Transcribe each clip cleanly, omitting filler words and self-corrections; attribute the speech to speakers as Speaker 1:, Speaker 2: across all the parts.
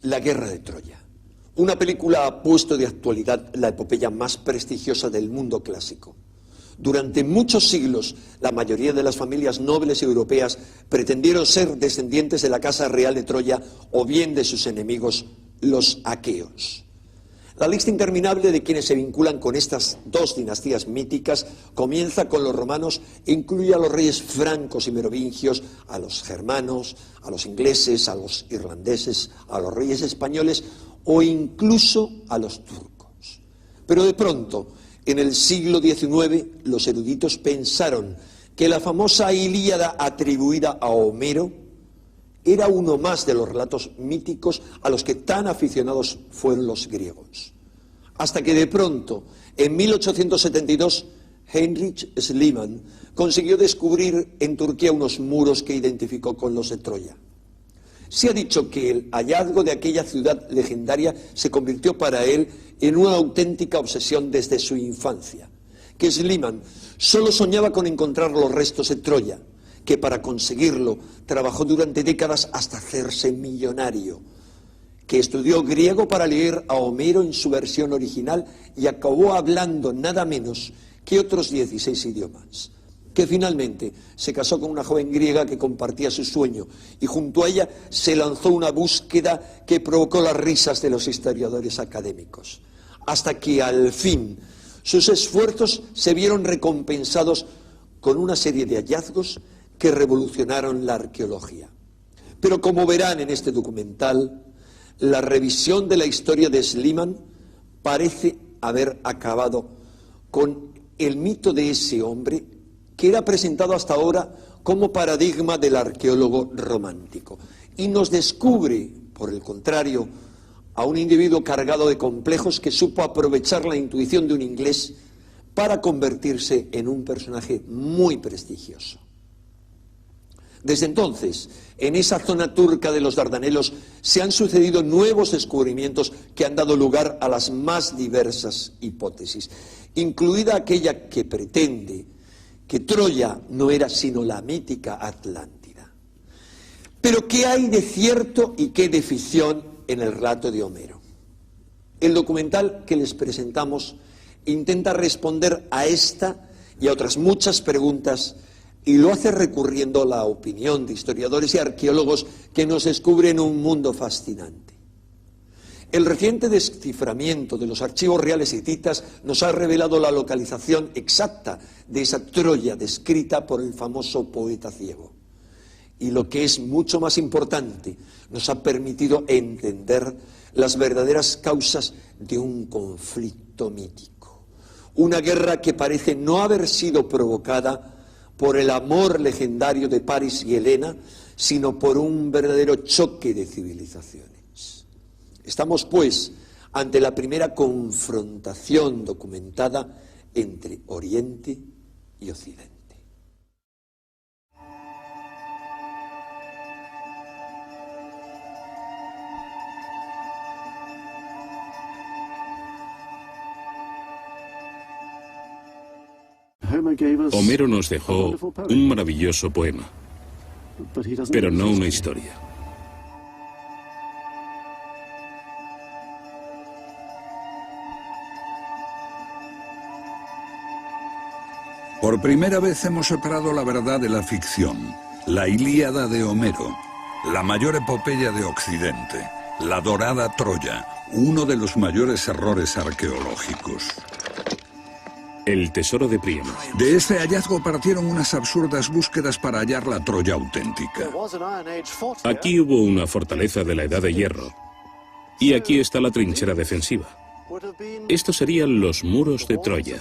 Speaker 1: La Guerra de Troya. Una película ha puesto de actualidad la epopeya más prestigiosa del mundo clásico. Durante muchos siglos, la mayoría de las familias nobles europeas pretendieron ser descendientes de la Casa Real de Troya o bien de sus enemigos, los aqueos. La lista interminable de quienes se vinculan con estas dos dinastías míticas comienza con los romanos e incluye a los reyes francos y merovingios, a los germanos, a los ingleses, a los irlandeses, a los reyes españoles o incluso a los turcos. Pero de pronto, en el siglo XIX, los eruditos pensaron que la famosa Ilíada atribuida a Homero era uno más de los relatos míticos a los que tan aficionados fueron los griegos. Hasta que de pronto, en 1872, Heinrich Schliemann consiguió descubrir en Turquía unos muros que identificó con los de Troya. Se ha dicho que el hallazgo de aquella ciudad legendaria se convirtió para él en una auténtica obsesión desde su infancia, que Schliemann solo soñaba con encontrar los restos de Troya, que para conseguirlo trabajó durante décadas hasta hacerse millonario, que estudió griego para leer a Homero en su versión original y acabó hablando nada menos que otros 16 idiomas, que finalmente se casó con una joven griega que compartía su sueño y junto a ella se lanzó una búsqueda que provocó las risas de los historiadores académicos, hasta que al fin sus esfuerzos se vieron recompensados con una serie de hallazgos que revolucionaron la arqueología. Pero como verán en este documental, la revisión de la historia de Schliemann parece haber acabado con el mito de ese hombre que era presentado hasta ahora como paradigma del arqueólogo romántico y nos descubre, por el contrario, a un individuo cargado de complejos que supo aprovechar la intuición de un inglés para convertirse en un personaje muy prestigioso. Desde entonces, en esa zona turca de los Dardanelos se han sucedido nuevos descubrimientos que han dado lugar a las más diversas hipótesis, incluida aquella que pretende que Troya no era sino la mítica Atlántida. Pero ¿qué hay de cierto y qué de ficción en el relato de Homero? El documental que les presentamos intenta responder a esta y a otras muchas preguntas y lo hace recurriendo a la opinión de historiadores y arqueólogos que nos descubren un mundo fascinante. El reciente desciframiento de los archivos reales hititas nos ha revelado la localización exacta de esa Troya descrita por el famoso poeta ciego. Y lo que es mucho más importante, nos ha permitido entender las verdaderas causas de un conflicto mítico. Una guerra que parece no haber sido provocada por el amor legendario de Paris y Helena, sino por un verdadero choque de civilizaciones. Estamos, pues, ante la primera confrontación documentada entre Oriente y Occidente.
Speaker 2: Homero nos dejó un maravilloso poema, pero no una historia.
Speaker 3: Por primera vez hemos separado la verdad de la ficción. La Ilíada de Homero, la mayor epopeya de Occidente, la dorada Troya, uno de los mayores errores arqueológicos.
Speaker 2: El tesoro de Príamo.
Speaker 3: De este hallazgo partieron unas absurdas búsquedas para hallar la Troya auténtica.
Speaker 2: Aquí hubo una fortaleza de la Edad de Hierro, y aquí está la trinchera defensiva. Estos serían los muros de Troya.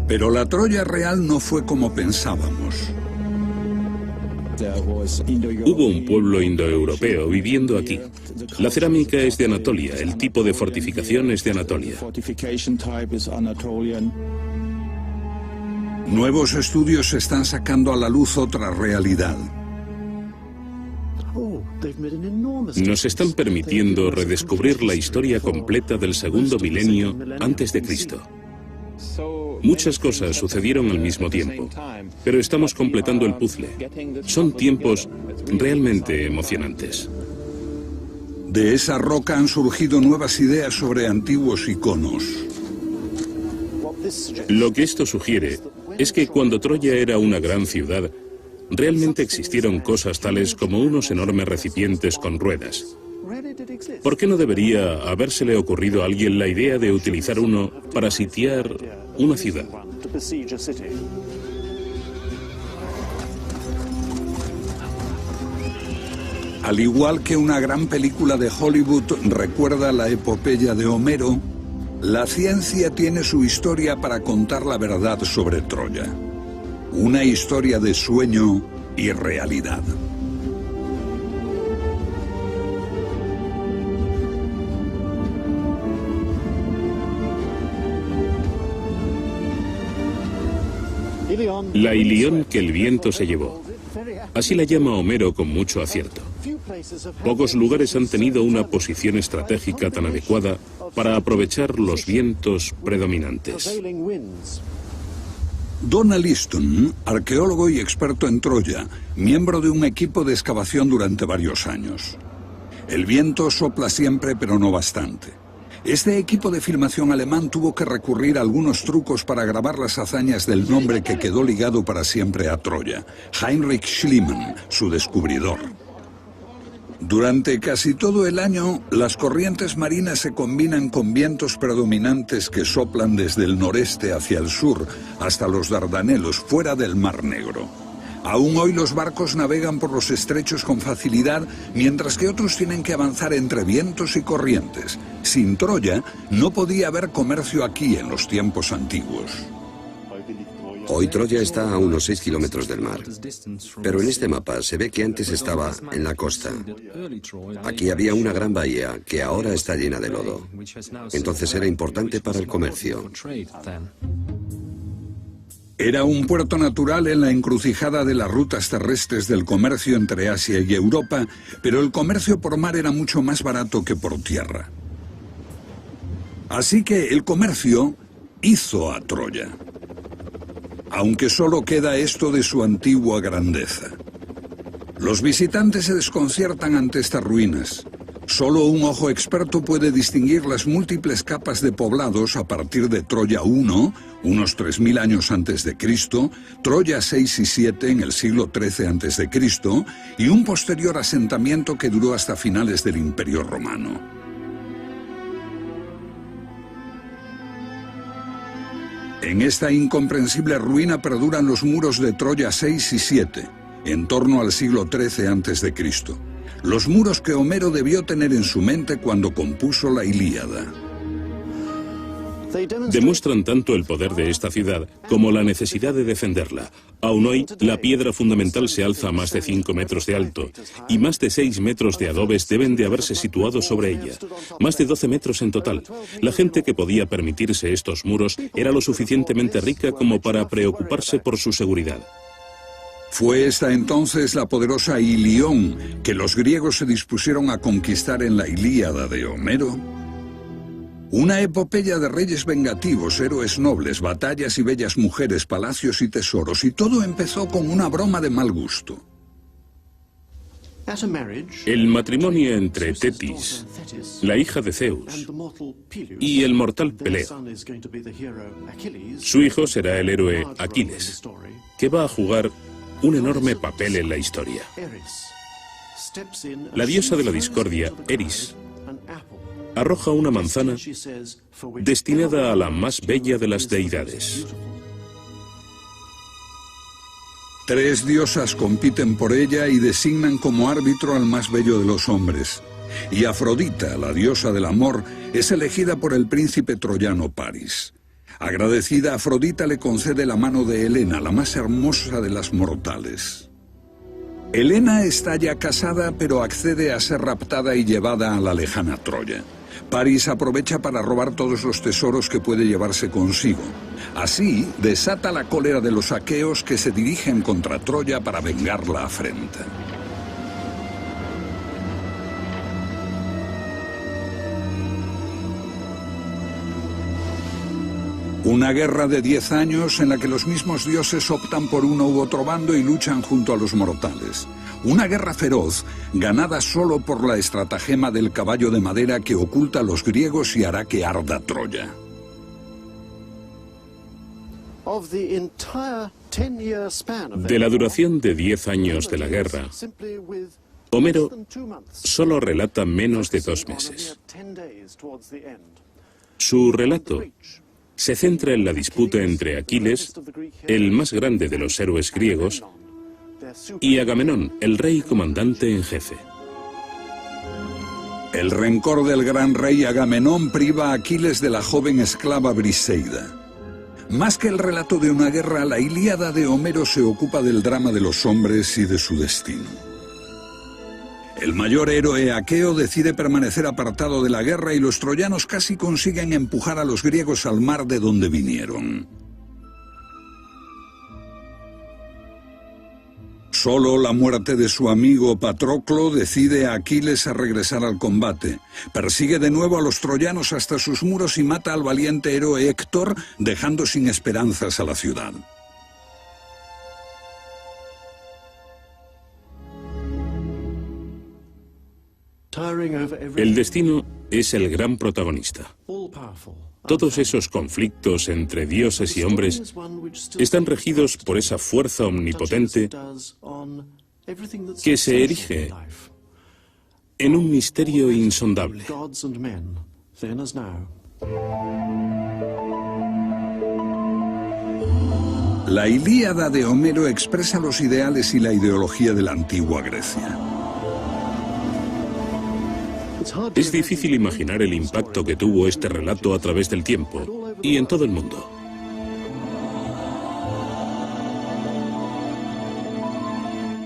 Speaker 3: Pero la Troya real no fue como pensábamos.
Speaker 2: Hubo un pueblo indoeuropeo viviendo aquí. La cerámica es de Anatolia, el tipo de fortificación es de Anatolia.
Speaker 3: Nuevos estudios están sacando a la luz otra realidad.
Speaker 2: Nos están permitiendo redescubrir la historia completa del segundo milenio antes de Cristo. Muchas cosas sucedieron al mismo tiempo, pero estamos completando el puzzle. Son tiempos realmente emocionantes.
Speaker 3: De esa roca han surgido nuevas ideas sobre antiguos iconos.
Speaker 2: Lo que esto sugiere es que cuando Troya era una gran ciudad, realmente existieron cosas tales como unos enormes recipientes con ruedas. ¿Por qué no debería habérsele ocurrido a alguien la idea de utilizar uno para sitiar una ciudad?
Speaker 3: Al igual que una gran película de Hollywood recuerda la epopeya de Homero, la ciencia tiene su historia para contar la verdad sobre Troya. Una historia de sueño y realidad.
Speaker 2: La Ilión que el viento se llevó. Así la llama Homero con mucho acierto. Pocos lugares han tenido una posición estratégica tan adecuada para aprovechar los vientos predominantes.
Speaker 3: Donald Easton, arqueólogo y experto en Troya, miembro de un equipo de excavación durante varios años. El viento sopla siempre, pero no bastante. Este equipo de filmación alemán tuvo que recurrir a algunos trucos para grabar las hazañas del nombre que quedó ligado para siempre a Troya, Heinrich Schliemann, su descubridor. Durante casi todo el año, las corrientes marinas se combinan con vientos predominantes que soplan desde el noreste hacia el sur, hasta los Dardanelos, fuera del Mar Negro. Aún hoy los barcos navegan por los estrechos con facilidad, mientras que otros tienen que avanzar entre vientos y corrientes. Sin Troya, no podía haber comercio aquí en los tiempos antiguos.
Speaker 4: Hoy Troya está a unos 6 kilómetros del mar, pero en este mapa se ve que antes estaba en la costa. Aquí había una gran bahía que ahora está llena de lodo. Entonces era importante para el comercio.
Speaker 3: Era un puerto natural en la encrucijada de las rutas terrestres del comercio entre Asia y Europa, pero el comercio por mar era mucho más barato que por tierra. Así que el comercio hizo a Troya. Aunque solo queda esto de su antigua grandeza. Los visitantes se desconciertan ante estas ruinas. Solo un ojo experto puede distinguir las múltiples capas de poblados a partir de Troya I, unos 3000 años antes de Cristo, Troya 6 y 7 en el siglo XIII antes de Cristo y un posterior asentamiento que duró hasta finales del Imperio Romano. En esta incomprensible ruina perduran los muros de Troya 6 y 7, en torno al siglo XIII antes de Cristo. Los muros que Homero debió tener en su mente cuando compuso la Ilíada.
Speaker 2: Demuestran tanto el poder de esta ciudad como la necesidad de defenderla. Aún hoy, la piedra fundamental se alza a más de 5 metros de alto y más de 6 metros de adobes deben de haberse situado sobre ella. Más de 12 metros en total. La gente que podía permitirse estos muros era lo suficientemente rica como para preocuparse por su seguridad.
Speaker 3: Fue esta entonces la poderosa Ilión que los griegos se dispusieron a conquistar en la Ilíada de Homero. Una epopeya de reyes vengativos, héroes nobles, batallas y bellas mujeres, palacios y tesoros, y todo empezó con una broma de mal gusto.
Speaker 2: El matrimonio entre Tetis, la hija de Zeus, y el mortal Peleo. Su hijo será el héroe Aquiles, que va a jugar un enorme papel en la historia. La diosa de la discordia, Eris, arroja una manzana destinada a la más bella de las deidades.
Speaker 3: 3 diosas compiten por ella y designan como árbitro al más bello de los hombres. Y Afrodita, la diosa del amor, es elegida por el príncipe troyano Paris. Agradecida, Afrodita le concede la mano de Helena, la más hermosa de las mortales. Helena está ya casada, pero accede a ser raptada y llevada a la lejana Troya. Paris aprovecha para robar todos los tesoros que puede llevarse consigo. Así, desata la cólera de los aqueos que se dirigen contra Troya para vengar la afrenta. Una guerra de 10 años en la que los mismos dioses optan por uno u otro bando y luchan junto a los mortales. Una guerra feroz, ganada solo por la estratagema del caballo de madera que oculta a los griegos y hará que arda Troya.
Speaker 2: De la duración de 10 años de la guerra, Homero solo relata menos de 2 meses. Su relato se centra en la disputa entre Aquiles, el más grande de los héroes griegos, y Agamenón, el rey comandante en jefe.
Speaker 3: El rencor del gran rey Agamenón priva a Aquiles de la joven esclava Briseida. Más que el relato de una guerra, la Ilíada de Homero se ocupa del drama de los hombres y de su destino. El mayor héroe aqueo decide permanecer apartado de la guerra y los troyanos casi consiguen empujar a los griegos al mar de donde vinieron. Solo la muerte de su amigo Patroclo decide a Aquiles a regresar al combate. Persigue de nuevo a los troyanos hasta sus muros y mata al valiente héroe Héctor, dejando sin esperanzas a la ciudad.
Speaker 2: El destino es el gran protagonista. Todos esos conflictos entre dioses y hombres están regidos por esa fuerza omnipotente que se erige en un misterio insondable.
Speaker 3: La Ilíada de Homero expresa los ideales y la ideología de la antigua Grecia.
Speaker 2: Es difícil imaginar el impacto que tuvo este relato a través del tiempo y en todo el mundo.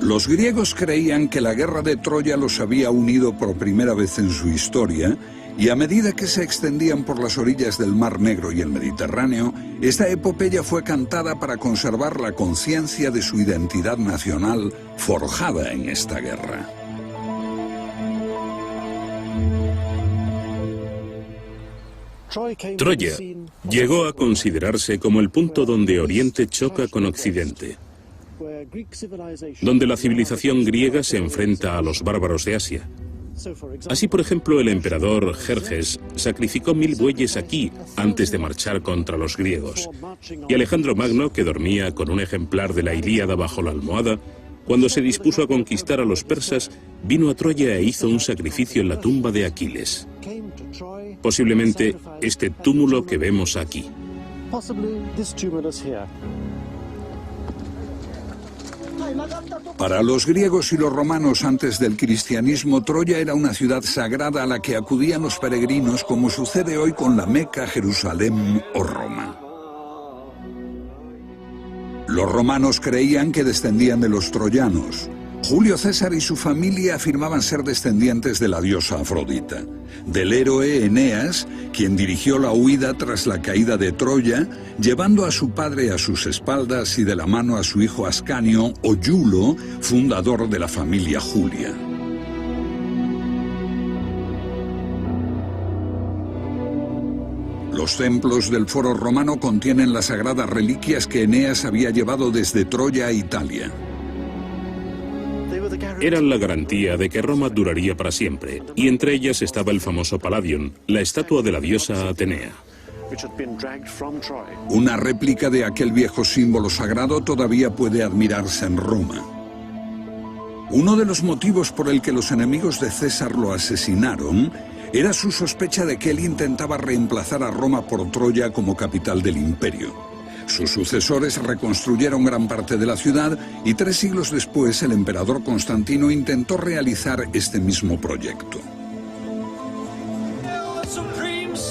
Speaker 3: Los griegos creían que la guerra de Troya los había unido por primera vez en su historia, y a medida que se extendían por las orillas del Mar Negro y el Mediterráneo, esta epopeya fue cantada para conservar la conciencia de su identidad nacional forjada en esta guerra.
Speaker 2: Troya llegó a considerarse como el punto donde Oriente choca con Occidente, donde la civilización griega se enfrenta a los bárbaros de Asia. Así, por ejemplo, el emperador Jerjes sacrificó 1000 bueyes aquí antes de marchar contra los griegos. Y Alejandro Magno, que dormía con un ejemplar de la Ilíada bajo la almohada, cuando se dispuso a conquistar a los persas, vino a Troya e hizo un sacrificio en la tumba de Aquiles. Posiblemente este túmulo que vemos aquí.
Speaker 3: Para los griegos y los romanos antes del cristianismo, Troya era una ciudad sagrada a la que acudían los peregrinos, como sucede hoy con la Meca, Jerusalén o Roma. Los romanos creían que descendían de los troyanos. Julio César y su familia afirmaban ser descendientes de la diosa Afrodita. Del héroe Eneas, quien dirigió la huida tras la caída de Troya, llevando a su padre a sus espaldas y de la mano a su hijo Ascanio o Iulo, fundador de la familia Julia. Los templos del Foro Romano contienen las sagradas reliquias que Eneas había llevado desde Troya a Italia.
Speaker 2: Eran la garantía de que Roma duraría para siempre, y entre ellas estaba el famoso Palladium, la estatua de la diosa Atenea.
Speaker 3: Una réplica de aquel viejo símbolo sagrado todavía puede admirarse en Roma. Uno de los motivos por el que los enemigos de César lo asesinaron era su sospecha de que él intentaba reemplazar a Roma por Troya como capital del imperio. Sus sucesores reconstruyeron gran parte de la ciudad y 3 siglos después el emperador Constantino intentó realizar este mismo proyecto.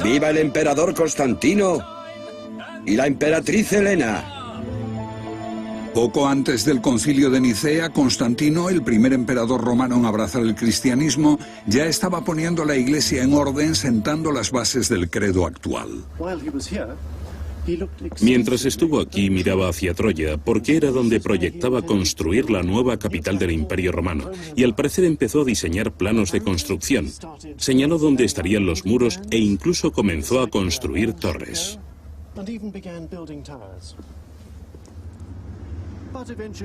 Speaker 4: ¡Viva el emperador Constantino y la emperatriz Helena!
Speaker 3: Poco antes del concilio de Nicea, Constantino, el primer emperador romano en abrazar el cristianismo, ya estaba poniendo la iglesia en orden, sentando las bases del credo actual.
Speaker 2: Mientras estuvo aquí, miraba hacia Troya, porque era donde proyectaba construir la nueva capital del Imperio Romano, y al parecer empezó a diseñar planos de construcción. Señaló dónde estarían los muros e incluso comenzó a construir torres.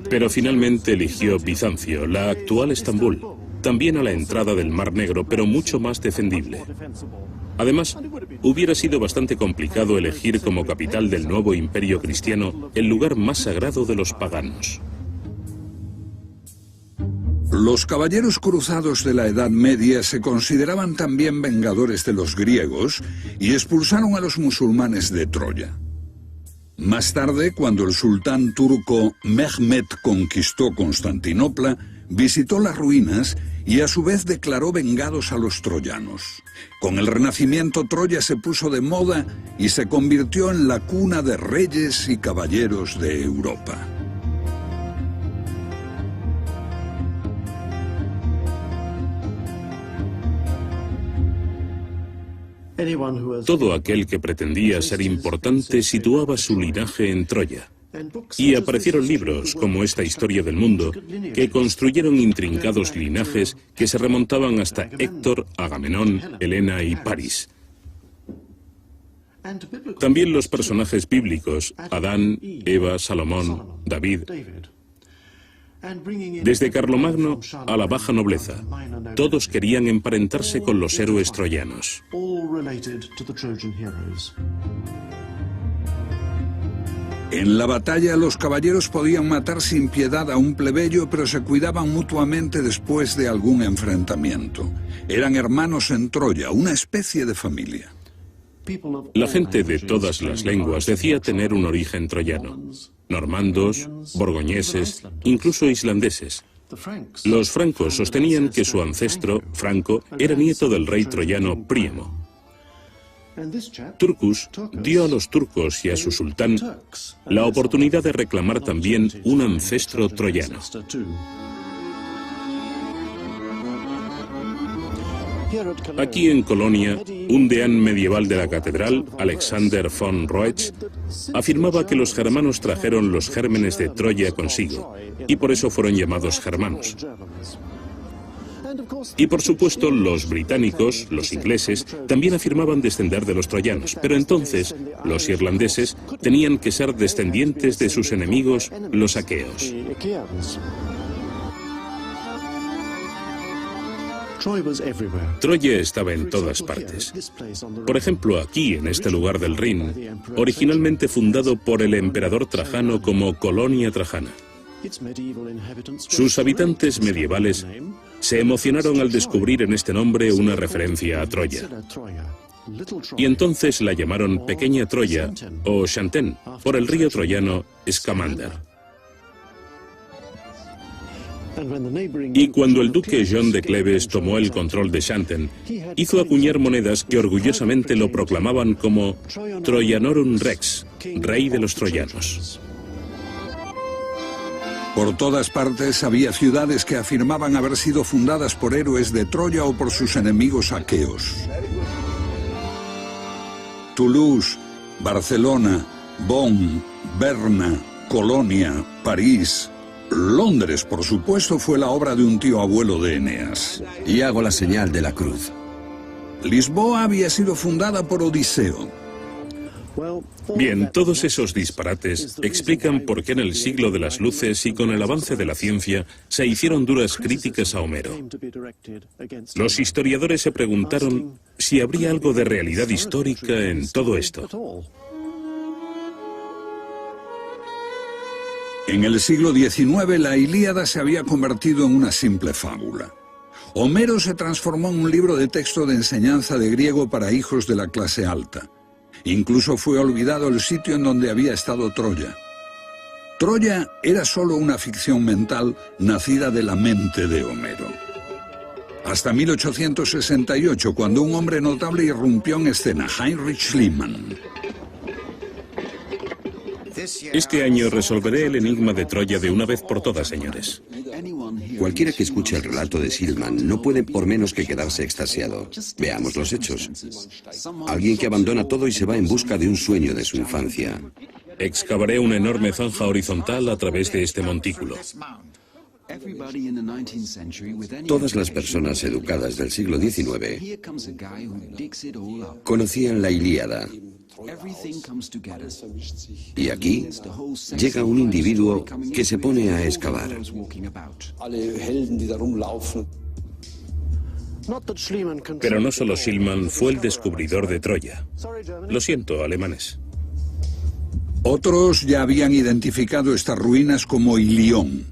Speaker 2: Pero finalmente eligió Bizancio, la actual Estambul, también a la entrada del Mar Negro, pero mucho más defendible. Además, hubiera sido bastante complicado elegir como capital del nuevo imperio cristiano el lugar más sagrado de los paganos.
Speaker 3: Los caballeros cruzados de la Edad Media se consideraban también vengadores de los griegos y expulsaron a los musulmanes de Troya. Más tarde, cuando el sultán turco Mehmed conquistó Constantinopla, visitó las ruinas y a su vez declaró vengados a los troyanos. Con el Renacimiento, Troya se puso de moda y se convirtió en la cuna de reyes y caballeros de Europa.
Speaker 2: Todo aquel que pretendía ser importante situaba su linaje en Troya. Y aparecieron libros, como esta historia del mundo, que construyeron intrincados linajes que se remontaban hasta Héctor, Agamenón, Helena y París. También los personajes bíblicos, Adán, Eva, Salomón, David, desde Carlomagno a la baja nobleza, todos querían emparentarse con los héroes troyanos.
Speaker 3: En la batalla, los caballeros podían matar sin piedad a un plebeyo, pero se cuidaban mutuamente después de algún enfrentamiento. Eran hermanos en Troya, una especie de familia.
Speaker 2: La gente de todas las lenguas decía tener un origen troyano. Normandos, borgoñeses, incluso islandeses. Los francos sostenían que su ancestro, Franco, era nieto del rey troyano Príamo. Turcus dio a los turcos y a su sultán la oportunidad de reclamar también un ancestro troyano. Aquí en Colonia, un deán medieval de la catedral, Alexander von Roetsch, afirmaba que los germanos trajeron los gérmenes de Troya consigo, y por eso fueron llamados germanos. Y por supuesto, los británicos, los ingleses, también afirmaban descender de los troyanos, pero entonces los irlandeses tenían que ser descendientes de sus enemigos, los aqueos. Troya estaba en todas partes. Por ejemplo, aquí, en este lugar del Rin, originalmente fundado por el emperador Trajano como Colonia Trajana. Sus habitantes medievales se emocionaron al descubrir en este nombre una referencia a Troya. Y entonces la llamaron Pequeña Troya o Xanten, por el río troyano Scamander. Y cuando el duque John de Cleves tomó el control de Xanten, hizo acuñar monedas que orgullosamente lo proclamaban como Troianorum Rex, rey de los troyanos.
Speaker 3: Por todas partes había ciudades que afirmaban haber sido fundadas por héroes de Troya o por sus enemigos aqueos. Toulouse, Barcelona, Bonn, Berna, Colonia, París. Londres, por supuesto, fue la obra de un tío abuelo de Eneas.
Speaker 4: Y hago la señal de la cruz.
Speaker 3: Lisboa había sido fundada por Odiseo.
Speaker 2: Bien, todos esos disparates explican por qué en el siglo de las luces y con el avance de la ciencia se hicieron duras críticas a Homero. Los historiadores se preguntaron si habría algo de realidad histórica en todo esto.
Speaker 3: En el siglo XIX, la Ilíada se había convertido en una simple fábula. Homero se transformó en un libro de texto de enseñanza de griego para hijos de la clase alta. Incluso fue olvidado el sitio en donde había estado Troya. Troya era solo una ficción mental nacida de la mente de Homero. Hasta 1868, cuando un hombre notable irrumpió en escena, Heinrich Schliemann.
Speaker 2: Este año resolveré el enigma de Troya de una vez por todas, señores.
Speaker 4: Cualquiera que escuche el relato de Schliemann no puede por menos que quedarse extasiado. Veamos los hechos. Alguien que abandona todo y se va en busca de un sueño de su infancia.
Speaker 2: Excavaré una enorme zanja horizontal a través de este montículo.
Speaker 4: Todas las personas educadas del siglo XIX conocían la Ilíada. Y aquí llega un individuo que se pone a excavar.
Speaker 2: Pero no solo Schliemann fue el descubridor de Troya. Lo siento, alemanes.
Speaker 3: Otros ya habían identificado estas ruinas como Ilión.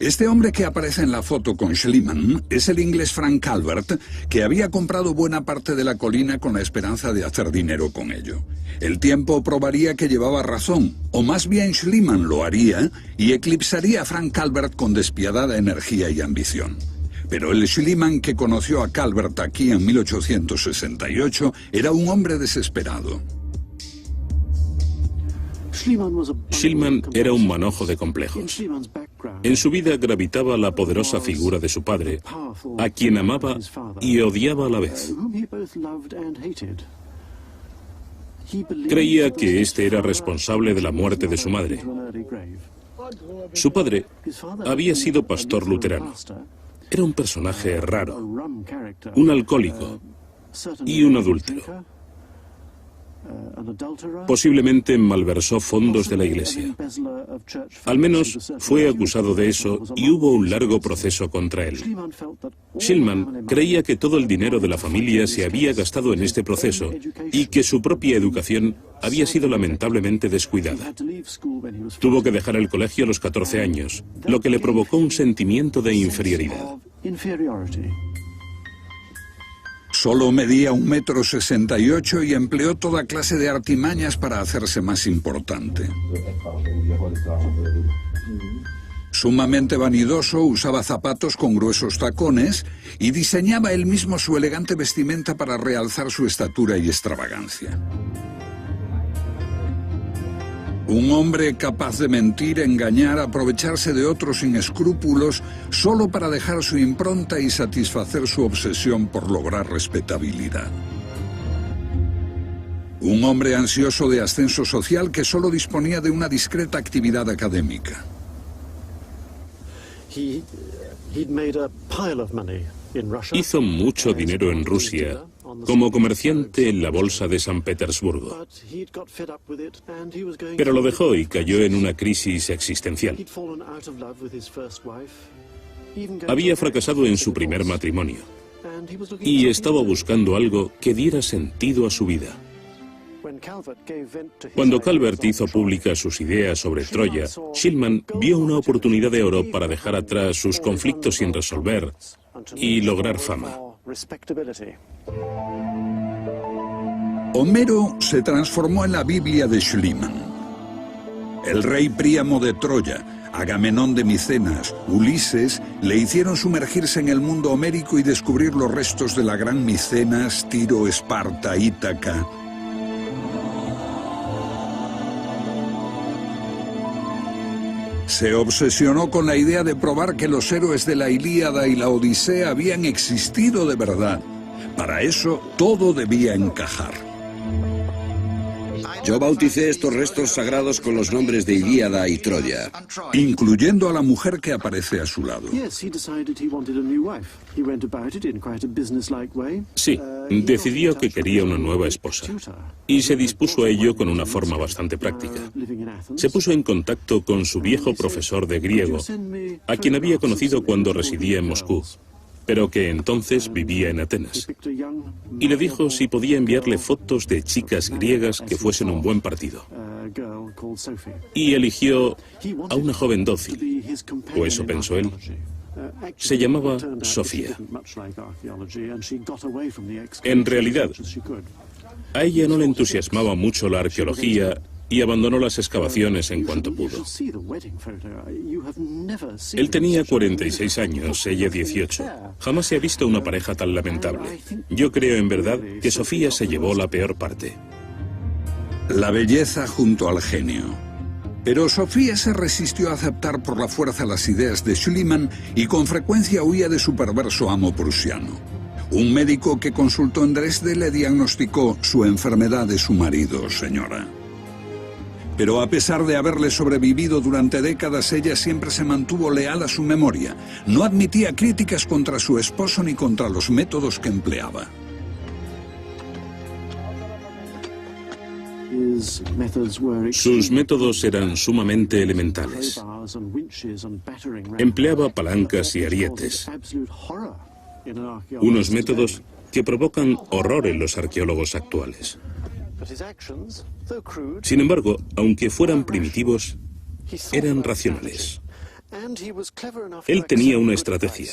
Speaker 3: Este hombre que aparece en la foto con Schliemann es el inglés Frank Calvert, que había comprado buena parte de la colina con la esperanza de hacer dinero con ello. El tiempo probaría que llevaba razón, o más bien Schliemann lo haría y eclipsaría a Frank Calvert con despiadada energía y ambición. Pero el Schliemann que conoció a Calvert aquí en 1868 era un hombre desesperado.
Speaker 2: Schliemann era un manojo de complejos. En su vida gravitaba la poderosa figura de su padre, a quien amaba y odiaba a la vez. Creía que este era responsable de la muerte de su madre. Su padre había sido pastor luterano. Era un personaje raro, un alcohólico y un adúltero. Posiblemente malversó fondos de la iglesia. Al menos fue acusado de eso y hubo un largo proceso contra él. Schliemann creía que todo el dinero de la familia se había gastado en este proceso y que su propia educación había sido lamentablemente descuidada. Tuvo que dejar el colegio a los 14 años, lo que le provocó un sentimiento de inferioridad.
Speaker 3: Solo medía 1,68 m y empleó toda clase de artimañas para hacerse más importante. Sumamente vanidoso, usaba zapatos con gruesos tacones y diseñaba él mismo su elegante vestimenta para realzar su estatura y extravagancia. Un hombre capaz de mentir, engañar, aprovecharse de otros sin escrúpulos, solo para dejar su impronta y satisfacer su obsesión por lograr respetabilidad. Un hombre ansioso de ascenso social que solo disponía de una discreta actividad académica.
Speaker 2: Hizo mucho dinero en Rusia como comerciante en la bolsa de San Petersburgo. Pero lo dejó y cayó en una crisis existencial. Había fracasado en su primer matrimonio y estaba buscando algo que diera sentido a su vida. Cuando Calvert hizo públicas sus ideas sobre Troya, Schliemann vio una oportunidad de oro para dejar atrás sus conflictos sin resolver y lograr fama.
Speaker 3: Homero se transformó en la Biblia de Schliemann. El rey Príamo de Troya, Agamenón de Micenas, Ulises, le hicieron sumergirse en el mundo homérico y descubrir los restos de la gran Micenas, Tiro, Esparta, Ítaca. Se obsesionó con la idea de probar que los héroes de la Ilíada y la Odisea habían existido de verdad. Para eso, todo debía encajar.
Speaker 4: Yo bauticé estos restos sagrados con los nombres de Ilíada y Troya,
Speaker 3: incluyendo a la mujer que aparece a su lado.
Speaker 2: Sí, decidió que quería una nueva esposa y se dispuso a ello con una forma bastante práctica. Se puso en contacto con su viejo profesor de griego, a quien había conocido cuando residía en Moscú, pero que entonces vivía en Atenas, y le dijo si podía enviarle fotos de chicas griegas que fuesen un buen partido. Y eligió a una joven dócil, o eso pensó él. Se llamaba Sofía. En realidad, a ella no le entusiasmaba mucho la arqueología y abandonó las excavaciones en cuanto pudo. Él tenía 46 años, ella 18. Jamás se ha visto una pareja tan lamentable. Yo creo en verdad que Sofía se llevó la peor parte.
Speaker 3: La belleza junto al genio. Pero Sofía se resistió a aceptar por la fuerza las ideas de Schliemann y con frecuencia huía de su perverso amo prusiano. Un médico que consultó en Dresde le diagnosticó su enfermedad de su marido, señora. Pero a pesar de haberle sobrevivido durante décadas, ella siempre se mantuvo leal a su memoria. No admitía críticas contra su esposo ni contra los métodos que empleaba.
Speaker 2: Sus métodos eran sumamente elementales. Empleaba palancas y arietes. Unos métodos que provocan horror en los arqueólogos actuales. Sin embargo, aunque fueran primitivos, eran racionales. Él tenía una estrategia.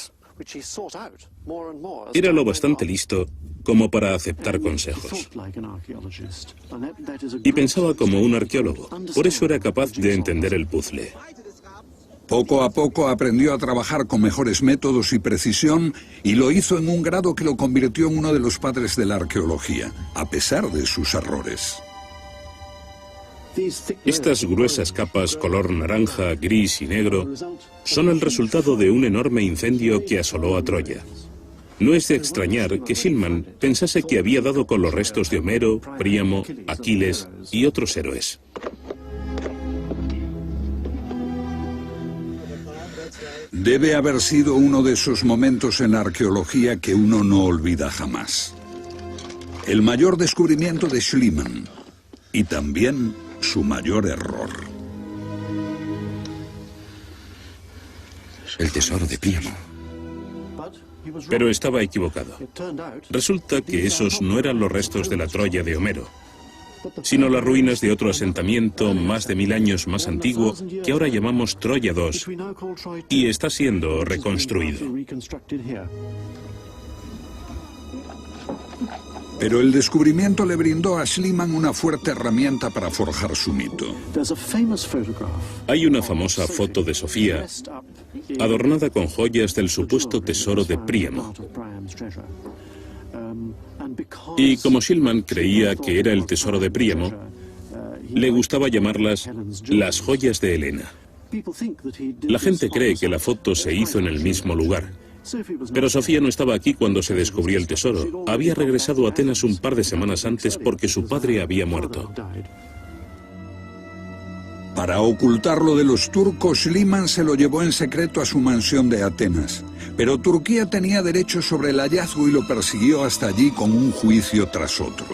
Speaker 2: Era lo bastante listo como para aceptar consejos. Y pensaba como un arqueólogo. Por eso era capaz de entender el puzzle.
Speaker 3: Poco a poco aprendió a trabajar con mejores métodos y precisión y lo hizo en un grado que lo convirtió en uno de los padres de la arqueología, a pesar de sus errores.
Speaker 2: Estas gruesas capas color naranja, gris y negro son el resultado de un enorme incendio que asoló a Troya. No es de extrañar que Schliemann pensase que había dado con los restos de Homero, Príamo, Aquiles y otros héroes.
Speaker 3: Debe haber sido uno de esos momentos en la arqueología que uno no olvida jamás. El mayor descubrimiento de Schliemann y también su mayor error.
Speaker 4: El tesoro de Príamo.
Speaker 2: Pero estaba equivocado. Resulta que esos no eran los restos de la Troya de Homero, sino las ruinas de otro asentamiento más de 1000 años más antiguo que ahora llamamos Troya II y está siendo reconstruido.
Speaker 3: Pero el descubrimiento le brindó a Schliemann una fuerte herramienta para forjar su mito.
Speaker 2: Hay una famosa foto de Sofía adornada con joyas del supuesto tesoro de Príamo. Y como Schliemann creía que era el tesoro de Príamo, le gustaba llamarlas las joyas de Helena. La gente cree que la foto se hizo en el mismo lugar. Pero Sofía no estaba aquí cuando se descubrió el tesoro. Había regresado a Atenas un par de semanas antes porque su padre había muerto.
Speaker 3: Para ocultarlo de los turcos, Schliemann se lo llevó en secreto a su mansión de Atenas. Pero Turquía tenía derecho sobre el hallazgo y lo persiguió hasta allí con un juicio tras otro.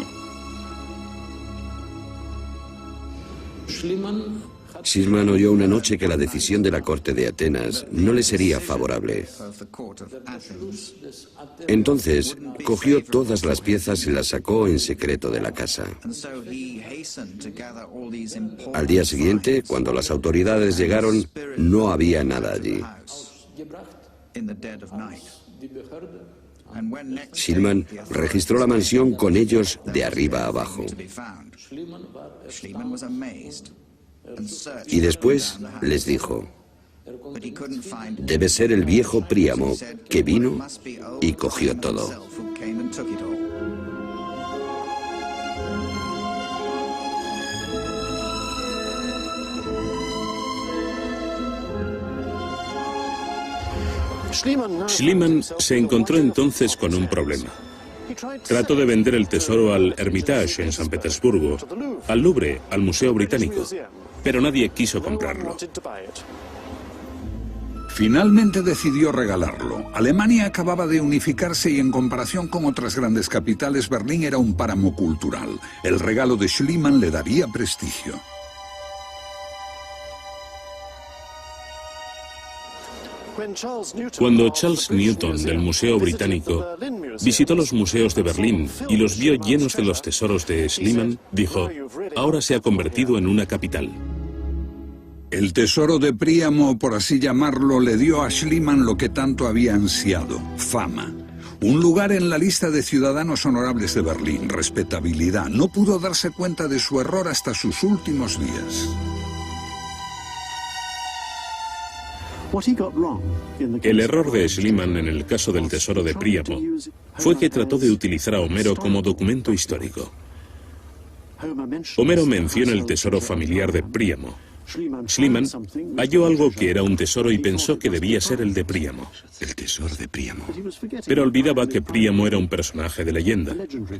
Speaker 4: Schliemann oyó una noche que la decisión de la corte de Atenas no le sería favorable. Entonces, cogió todas las piezas y las sacó en secreto de la casa. Al día siguiente, cuando las autoridades llegaron, no había nada allí. Schliemann registró la mansión con ellos de arriba a abajo. Y después les dijo: debe ser el viejo Príamo que vino y cogió todo.
Speaker 2: Schliemann se encontró entonces con un problema. Trató de vender el tesoro al Hermitage en San Petersburgo, al Louvre, al Museo Británico, pero nadie quiso comprarlo.
Speaker 3: Finalmente decidió regalarlo. Alemania acababa de unificarse y en comparación con otras grandes capitales, Berlín era un páramo cultural. El regalo de Schliemann le daría prestigio.
Speaker 2: Cuando Charles Newton del Museo Británico visitó los museos de Berlín y los vio llenos de los tesoros de Schliemann, dijo: ahora se ha convertido en una capital.
Speaker 3: El tesoro de Príamo, por así llamarlo, le dio a Schliemann lo que tanto había ansiado: fama. Un lugar en la lista de ciudadanos honorables de Berlín, respetabilidad. No pudo darse cuenta de su error hasta sus últimos días.
Speaker 2: El error de Schliemann en el caso del tesoro de Príamo fue que trató de utilizar a Homero como documento histórico. Homero menciona el tesoro familiar de Príamo, Schliemann halló algo que era un tesoro y pensó que debía ser el de Príamo.
Speaker 4: El tesoro de Príamo.
Speaker 2: Pero olvidaba que Príamo era un personaje de leyenda.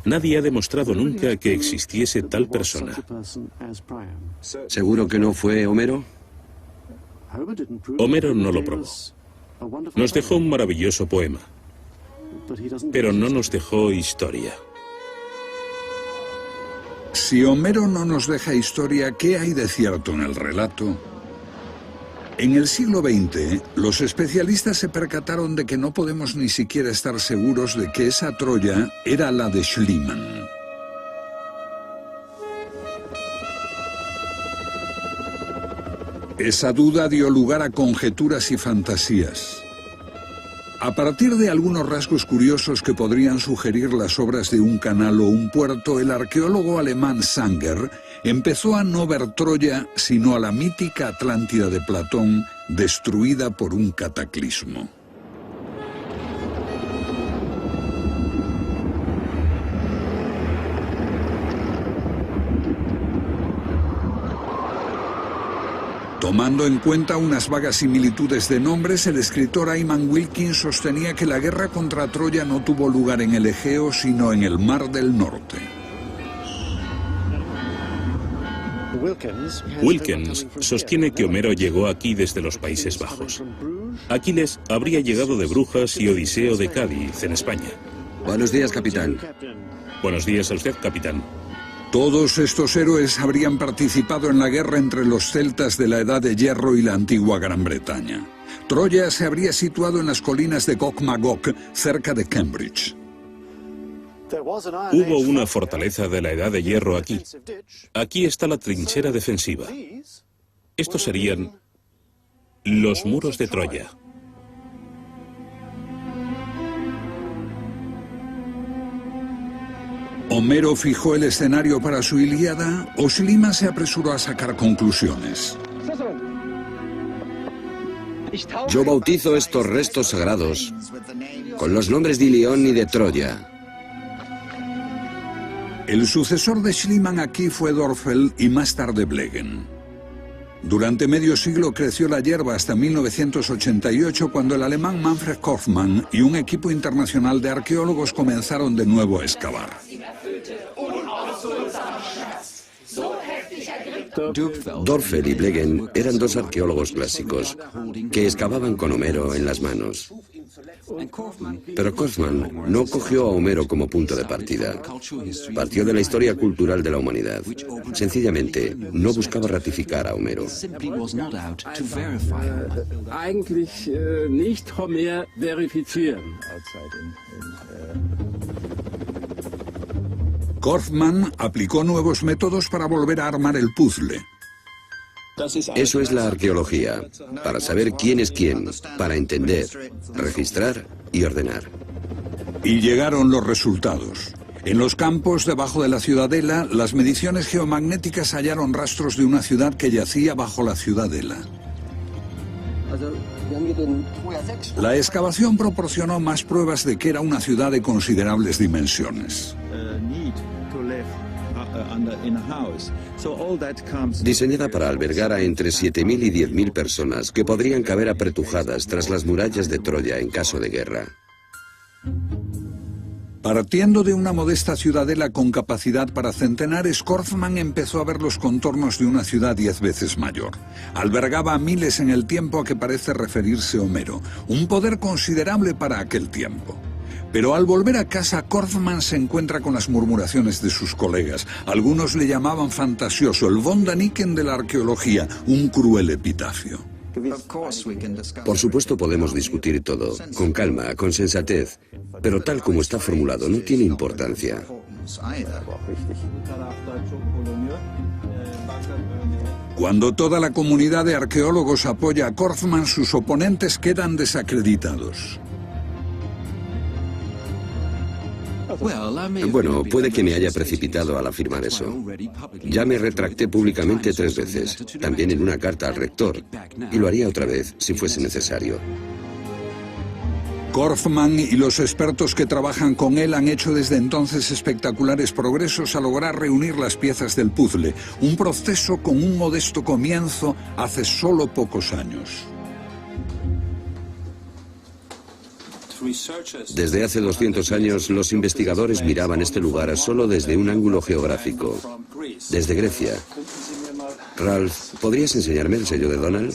Speaker 2: Nadie ha demostrado nunca que existiese tal persona.
Speaker 4: ¿Seguro que no fue Homero?
Speaker 2: Homero no lo probó. Nos dejó un maravilloso poema, pero no nos dejó historia.
Speaker 3: Si Homero no nos deja historia, ¿qué hay de cierto en el relato? En el siglo XX, los especialistas se percataron de que no podemos ni siquiera estar seguros de que esa Troya era la de Schliemann. Esa duda dio lugar a conjeturas y fantasías. A partir de algunos rasgos curiosos que podrían sugerir las obras de un canal o un puerto, el arqueólogo alemán Sanger empezó a no ver Troya, sino a la mítica Atlántida de Platón, destruida por un cataclismo. Tomando en cuenta unas vagas similitudes de nombres, el escritor Ayman Wilkins sostenía que la guerra contra Troya no tuvo lugar en el Egeo, sino en el Mar del Norte.
Speaker 2: Wilkins sostiene que Homero llegó aquí desde los Países Bajos. Aquiles habría llegado de Brujas y Odiseo de Cádiz, en España.
Speaker 4: Buenos días, capitán.
Speaker 2: Buenos días a usted, capitán.
Speaker 3: Todos estos héroes habrían participado en la guerra entre los celtas de la Edad de Hierro y la antigua Gran Bretaña. Troya se habría situado en las colinas de Gog Magog, cerca de Cambridge.
Speaker 2: Hubo una fortaleza de la Edad de Hierro aquí. Aquí está la trinchera defensiva. Estos serían los muros de Troya.
Speaker 3: ¿Homero fijó el escenario para su Ilíada o Schliemann se apresuró a sacar conclusiones?
Speaker 4: Yo bautizo estos restos sagrados con los nombres de Ilión y de Troya.
Speaker 3: El sucesor de Schliemann aquí fue Dörfel y más tarde Blegen. Durante medio siglo creció la hierba hasta 1988, cuando el alemán Manfred Korfmann y un equipo internacional de arqueólogos comenzaron de nuevo a excavar.
Speaker 4: Dörfel y Blegen eran dos arqueólogos clásicos que excavaban con Homero en las manos. Pero Korfmann no cogió a Homero como punto de partida. Partió de la historia cultural de la humanidad. Sencillamente, no buscaba ratificar a Homero.
Speaker 3: Korfmann aplicó nuevos métodos para volver a armar el puzzle.
Speaker 4: Eso es la arqueología, para saber quién es quién, para entender, registrar y ordenar.
Speaker 3: Y llegaron los resultados. En los campos debajo de la ciudadela, las mediciones geomagnéticas hallaron rastros de una ciudad que yacía bajo la ciudadela. La excavación proporcionó más pruebas de que era una ciudad de considerables dimensiones.
Speaker 4: Diseñada para albergar a entre 7.000 y 10.000 personas que podrían caber apretujadas tras las murallas de Troya en caso de guerra.
Speaker 3: Partiendo de una modesta ciudadela con capacidad para centenares, Korfmann empezó a ver los contornos de una ciudad 10 veces mayor. Albergaba a miles en el tiempo a que parece referirse Homero, un poder considerable para aquel tiempo. Pero al volver a casa, Korfmann se encuentra con las murmuraciones de sus colegas. Algunos le llamaban fantasioso, el von Daniken de la arqueología, un cruel epitafio.
Speaker 4: Por supuesto podemos discutir todo, con calma, con sensatez, pero tal como está formulado no tiene importancia.
Speaker 3: Cuando toda la comunidad de arqueólogos apoya a Korfmann, sus oponentes quedan desacreditados.
Speaker 4: Bueno, puede que me haya precipitado al afirmar eso. Ya me retracté públicamente 3 veces, también en una carta al rector, y lo haría otra vez si fuese necesario.
Speaker 3: Korfman y los expertos que trabajan con él han hecho desde entonces espectaculares progresos a lograr reunir las piezas del puzzle, un proceso con un modesto comienzo hace solo pocos años.
Speaker 4: Desde hace 200 años, los investigadores miraban este lugar solo desde un ángulo geográfico, desde Grecia. Ralph, ¿podrías enseñarme el sello de Donald?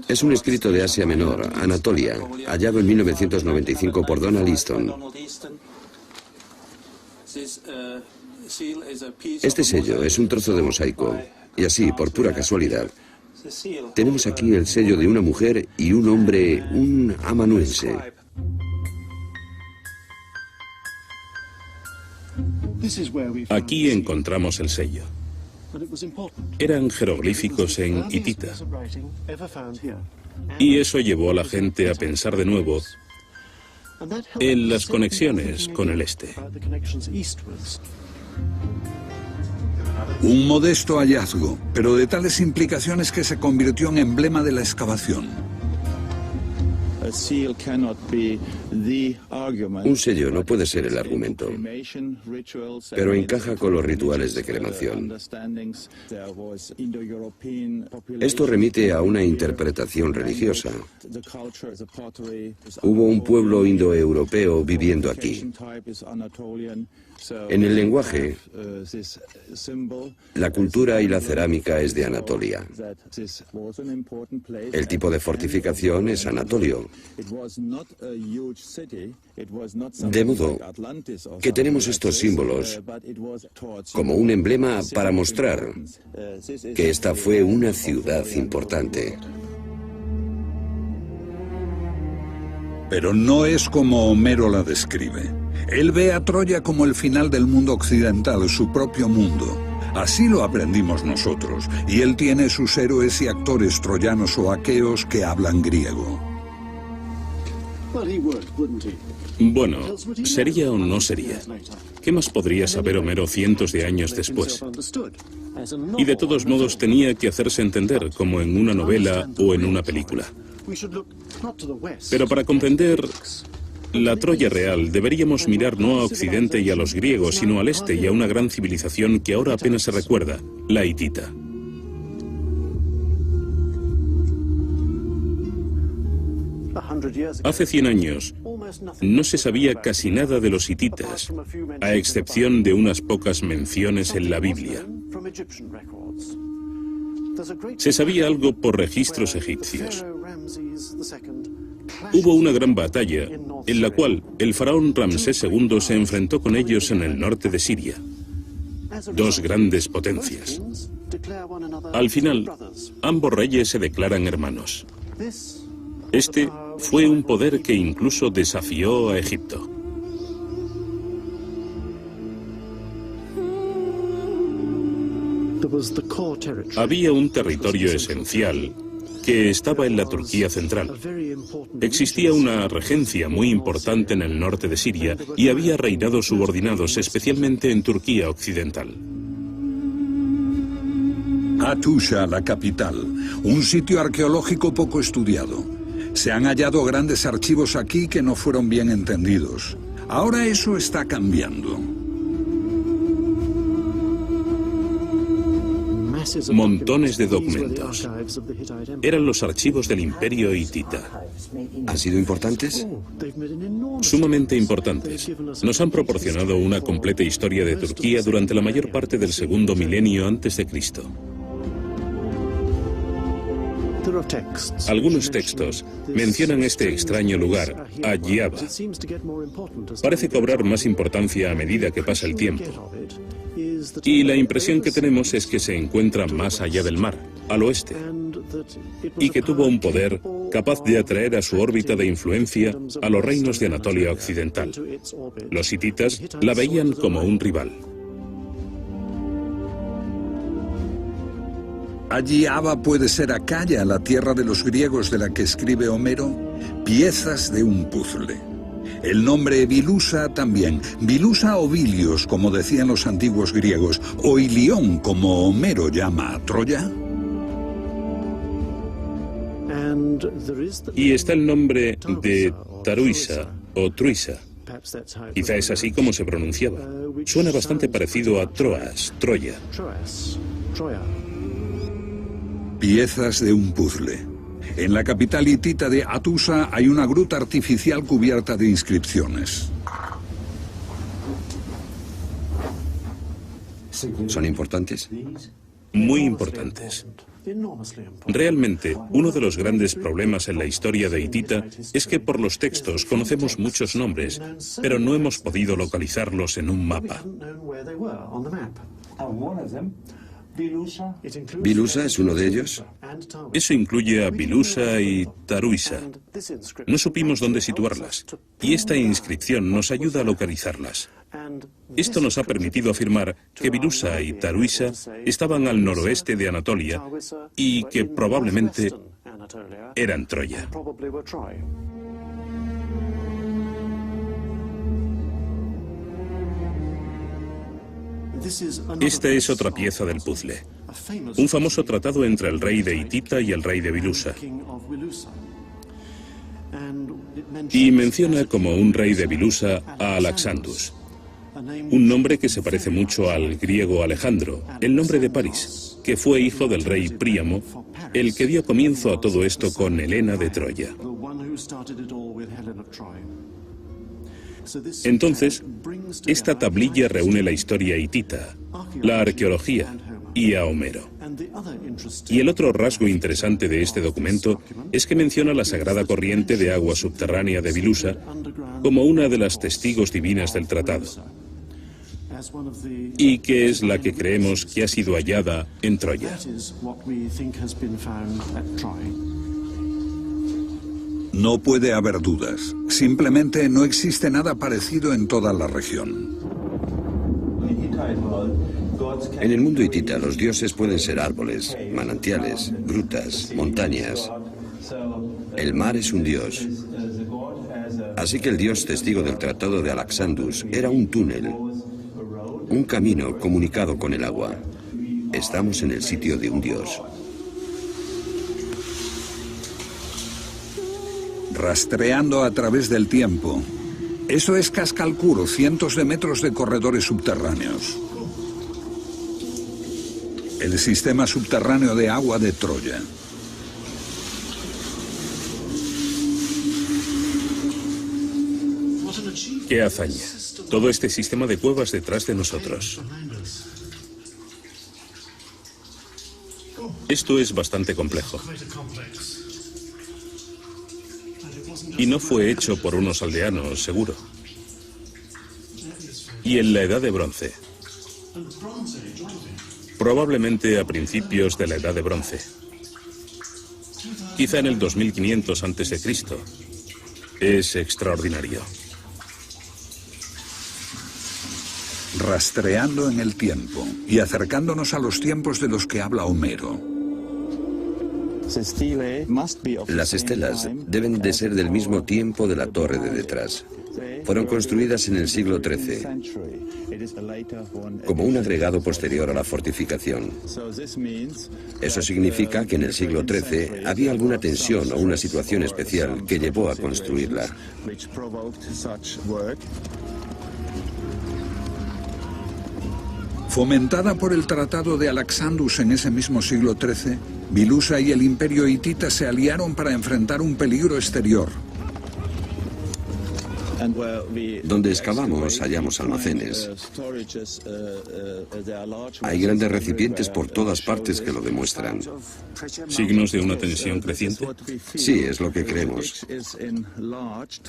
Speaker 4: Es un escrito de Asia Menor, Anatolia, hallado en 1995 por Donald Easton. Este sello es un trozo de mosaico, y así, por pura casualidad, tenemos aquí el sello de una mujer y un hombre, un amanuense.
Speaker 2: Aquí encontramos el sello. Eran jeroglíficos en hitita. Y eso llevó a la gente a pensar de nuevo en las conexiones con el este.
Speaker 3: Un modesto hallazgo, pero de tales implicaciones que se convirtió en emblema de la excavación.
Speaker 4: Un sello no puede ser el argumento, pero encaja con los rituales de cremación. Esto remite a una interpretación religiosa. Hubo un pueblo indoeuropeo viviendo aquí. En el lenguaje, la cultura y la cerámica es de Anatolia. El tipo de fortificación es anatolio. De modo que tenemos estos símbolos como un emblema para mostrar que esta fue una ciudad importante.
Speaker 3: Pero no es como Homero la describe. Él ve a Troya como el final del mundo occidental, su propio mundo. Así lo aprendimos nosotros, y él tiene sus héroes y actores troyanos o aqueos que hablan griego.
Speaker 2: Bueno, ¿sería o no sería? ¿Qué más podría saber Homero cientos de años después? Y de todos modos tenía que hacerse entender, como en una novela o en una película. Pero para comprender la Troya real, deberíamos mirar no a Occidente y a los griegos, sino al este y a una gran civilización que ahora apenas se recuerda, la hitita. Hace 100 años no se sabía casi nada de los hititas, a excepción de unas pocas menciones en la Biblia. Se sabía algo por registros egipcios. Hubo una gran batalla en la cual el faraón Ramsés II se enfrentó con ellos en el norte de Siria. Dos grandes potencias. Al final, ambos reyes se declaran hermanos. Este fue un poder que incluso desafió a Egipto. Había un territorio esencial que estaba en la Turquía central. Existía una regencia muy importante en el norte de Siria y había reinados subordinados, especialmente en Turquía occidental.
Speaker 3: Hattusha, la capital, un sitio arqueológico poco estudiado. Se han hallado grandes archivos aquí que no fueron bien entendidos. Ahora eso está cambiando.
Speaker 2: Montones de documentos. Eran los archivos del Imperio hitita.
Speaker 4: ¿Han sido importantes?
Speaker 2: Sumamente importantes. Nos han proporcionado una completa historia de Turquía durante la mayor parte del segundo milenio antes de Cristo. Algunos textos mencionan este extraño lugar, Agiaba. Parece cobrar más importancia a medida que pasa el tiempo. Y la impresión que tenemos es que se encuentra más allá del mar, al oeste, y que tuvo un poder capaz de atraer a su órbita de influencia a los reinos de Anatolia occidental. Los hititas la veían como un rival.
Speaker 3: Agiaba puede ser Acaya, la tierra de los griegos de la que escribe Homero, piezas de un puzzle. El nombre Bilusa también, Bilusa o Bilios, como decían los antiguos griegos, o Ilión, como Homero llama a Troya.
Speaker 2: Y está el nombre de Taruisa o Truisa. Quizá es así como se pronunciaba. Suena bastante parecido a Troas, Troya.
Speaker 3: Piezas de un puzzle. En la capital hitita de Hattusa hay una gruta artificial cubierta de inscripciones.
Speaker 4: ¿Son importantes?
Speaker 2: Muy importantes. Realmente, uno de los grandes problemas en la historia de hitita es que por los textos conocemos muchos nombres, pero no hemos podido localizarlos en un mapa.
Speaker 4: ¿Bilusa es uno de ellos?
Speaker 2: Eso incluye a Bilusa y Taruisa. No supimos dónde situarlas, y esta inscripción nos ayuda a localizarlas. Esto nos ha permitido afirmar que Bilusa y Taruisa estaban al noroeste de Anatolia y que probablemente eran Troya. Esta es otra pieza del puzzle. Un famoso tratado entre el rey de Hitita y el rey de Bilusa. Y menciona como un rey de Bilusa a Alexandus, un nombre que se parece mucho al griego Alejandro, el nombre de París, que fue hijo del rey Príamo, el que dio comienzo a todo esto con Helena de Troya. Entonces, esta tablilla reúne la historia hitita, la arqueología y a Homero. Y el otro rasgo interesante de este documento es que menciona la sagrada corriente de agua subterránea de Bilusa como una de las testigos divinas del tratado, y que es la que creemos que ha sido hallada en Troya.
Speaker 3: No puede haber dudas. Simplemente no existe nada parecido en toda la región.
Speaker 4: En el mundo hitita, los dioses pueden ser árboles, manantiales, grutas, montañas. El mar es un dios. Así que el dios testigo del tratado de Alexandus era un túnel, un camino comunicado con el agua. Estamos en el sitio de un dios.
Speaker 3: Rastreando a través del tiempo. Eso es Cascalcuro, cientos de metros de corredores subterráneos. El sistema subterráneo de agua de Troya.
Speaker 2: ¡Qué hazaña! Todo este sistema de cuevas detrás de nosotros. Esto es bastante complejo. Y no fue hecho por unos aldeanos, seguro. Y en la Edad de Bronce. Probablemente a principios de la Edad de Bronce. Quizá en el 2500 a.C. Es extraordinario.
Speaker 3: Rastreando en el tiempo y acercándonos a los tiempos de los que habla Homero.
Speaker 4: Las estelas deben de ser del mismo tiempo de la torre de detrás. Fueron construidas en el siglo XIII, como un agregado posterior a la fortificación. Eso significa que en el siglo XIII había alguna tensión o una situación especial que llevó a construirla.
Speaker 3: Fomentada por el tratado de Alexandus en ese mismo siglo XIII, Bilusa y el imperio hitita se aliaron para enfrentar un peligro exterior.
Speaker 4: Donde excavamos hallamos almacenes. Hay grandes recipientes por todas partes que lo demuestran.
Speaker 2: ¿Signos de una tensión creciente?
Speaker 4: Sí, es lo que creemos.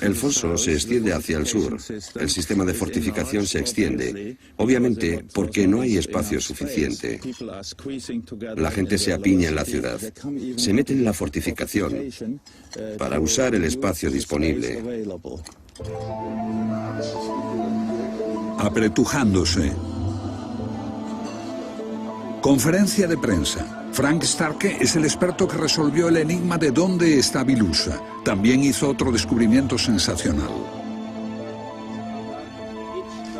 Speaker 4: El foso se extiende hacia el sur. El sistema de fortificación se extiende, obviamente porque no hay espacio suficiente. La gente se apiña en la ciudad. Se mete en la fortificación para usar el espacio disponible.
Speaker 3: Apretujándose. Conferencia de prensa. Frank Starke es el experto que resolvió el enigma de dónde está Bilusa. También hizo otro descubrimiento sensacional.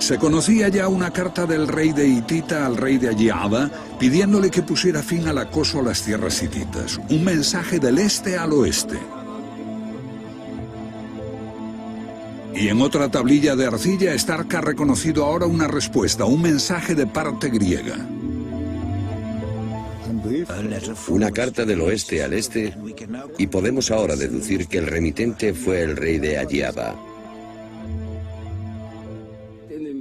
Speaker 3: Se conocía ya una carta del rey de Hitita al rey de Ayaba pidiéndole que pusiera fin al acoso a las tierras hititas. Un mensaje del este al oeste. Y en otra tablilla de arcilla, Stark ha reconocido ahora una respuesta, un mensaje de parte griega.
Speaker 4: Una carta del oeste al este, y podemos ahora deducir que el remitente fue el rey de Ayaba.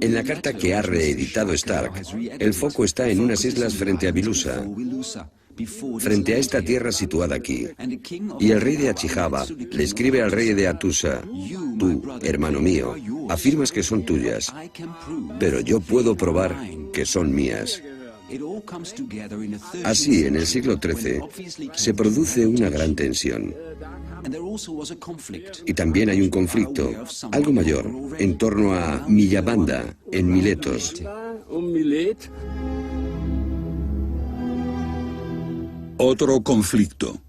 Speaker 4: En la carta que ha reeditado Stark, el foco está en unas islas frente a Bilusa, frente a esta tierra situada aquí. Y el rey de Achijaba le escribe al rey de Atusa: tú, hermano mío, afirmas que son tuyas, pero yo puedo probar que son mías. Así, en el siglo XIII, se produce una gran tensión. Y también hay un conflicto, algo mayor, en torno a Millabanda, en Miletos.
Speaker 3: Otro conflicto.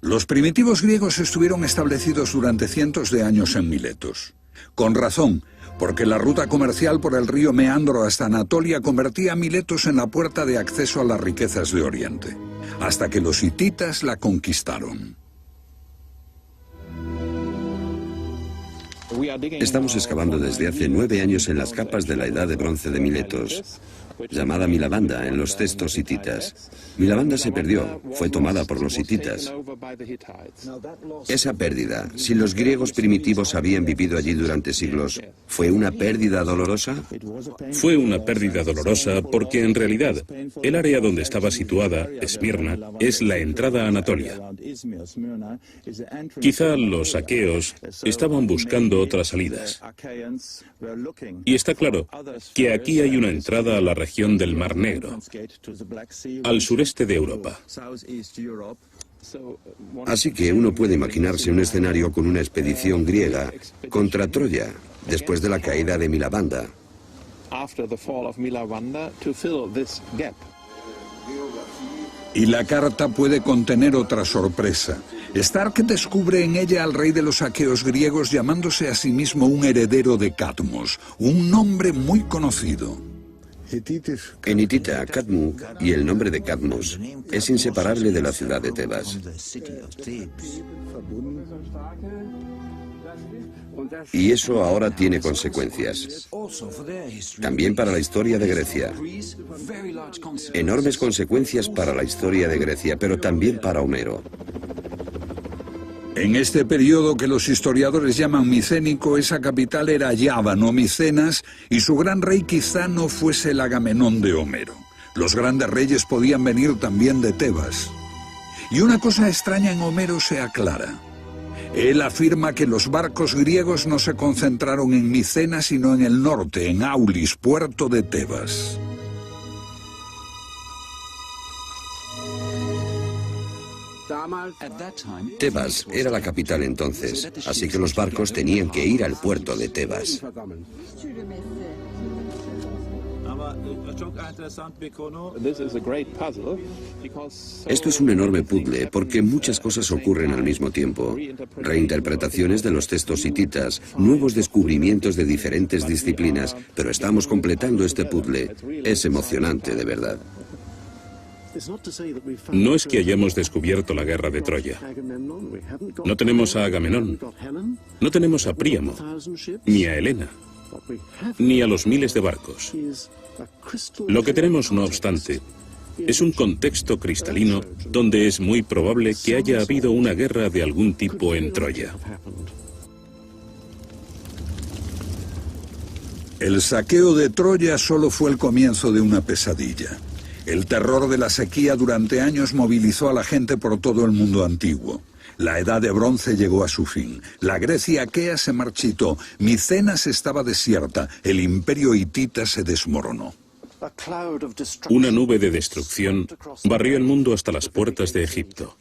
Speaker 3: Los primitivos griegos estuvieron establecidos durante cientos de años en Miletos. Con razón, porque la ruta comercial por el río Meandro hasta Anatolia convertía a Miletos en la puerta de acceso a las riquezas de Oriente, hasta que los hititas la conquistaron.
Speaker 4: Estamos excavando desde hace 9 años en las capas de la edad de bronce de Miletos, llamada Milabanda en los textos hititas. Milabanda se perdió, fue tomada por los hititas. Esa pérdida, si los griegos primitivos habían vivido allí durante siglos, ¿fue una pérdida dolorosa?
Speaker 2: Fue una pérdida dolorosa porque en realidad el área donde estaba situada, Esmirna, es la entrada a Anatolia. Quizá los aqueos estaban buscando otras salidas. Y está claro que aquí hay una entrada a la región del Mar Negro, al sureste de Europa.
Speaker 4: Así que uno puede imaginarse un escenario con una expedición griega contra Troya, después de la caída de Milabanda.
Speaker 3: Y la carta puede contener otra sorpresa. Stark descubre en ella al rey de los aqueos griegos llamándose a sí mismo un heredero de Cadmos, un nombre muy conocido.
Speaker 4: En hitita, Cadmu y el nombre de Cadmos es inseparable de la ciudad de Tebas. Y eso ahora tiene consecuencias. También para la historia de Grecia. Enormes consecuencias para la historia de Grecia, pero también para Homero.
Speaker 3: En este periodo que los historiadores llaman micénico, esa capital era Yava, no Micenas, y su gran rey quizá no fuese el Agamenón de Homero. Los grandes reyes podían venir también de Tebas. Y una cosa extraña en Homero se aclara. Él afirma que los barcos griegos no se concentraron en Micenas, sino en el norte, en Aulis, puerto de Tebas.
Speaker 4: Tebas era la capital entonces, así que los barcos tenían que ir al puerto de Tebas. Esto es un enorme puzzle porque muchas cosas ocurren al mismo tiempo. Reinterpretaciones de los textos hititas, nuevos descubrimientos de diferentes disciplinas, pero estamos completando este puzzle. Es emocionante, de verdad.
Speaker 2: No es que hayamos descubierto la guerra de Troya. No tenemos a Agamenón, no tenemos a Príamo, ni a Helena, ni a los miles de barcos. Lo que tenemos, no obstante, es un contexto cristalino donde es muy probable que haya habido una guerra de algún tipo en Troya.
Speaker 3: El saqueo de Troya solo fue el comienzo de una pesadilla. El terror de la sequía durante años movilizó a la gente por todo el mundo antiguo. La edad de bronce llegó a su fin. La Grecia aquea se marchitó. Micenas estaba desierta. El imperio hitita se desmoronó.
Speaker 2: Una nube de destrucción barrió el mundo hasta las puertas de Egipto.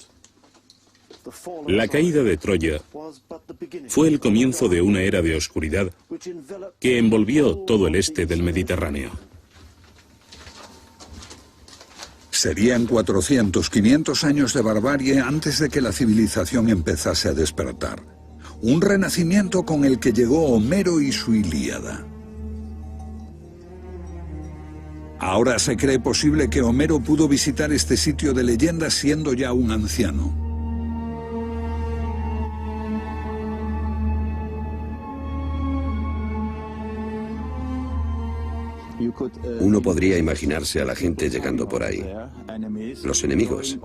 Speaker 2: La caída de Troya fue el comienzo de una era de oscuridad que envolvió todo el este del Mediterráneo.
Speaker 3: Serían 400, 500 años de barbarie antes de que la civilización empezase a despertar. Un renacimiento con el que llegó Homero y su Ilíada. Ahora se cree posible que Homero pudo visitar este sitio de leyenda siendo ya un anciano.
Speaker 4: Uno podría imaginarse a la gente llegando por ahí, los enemigos,